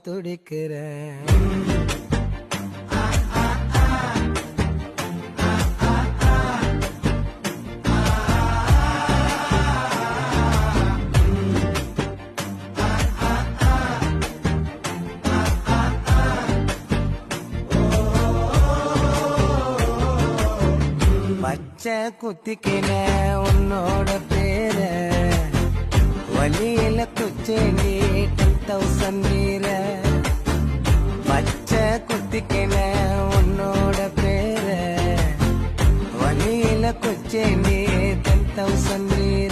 துடிக்கிறேன். பச்சை குத்திக்கின உன்னோட பேர வழியில குச்சேண்டி 10,000 வீர. பச்சை குத்திக்கின உன்னோட பேர வழியில குச்சேண்டி 10,000 வீர.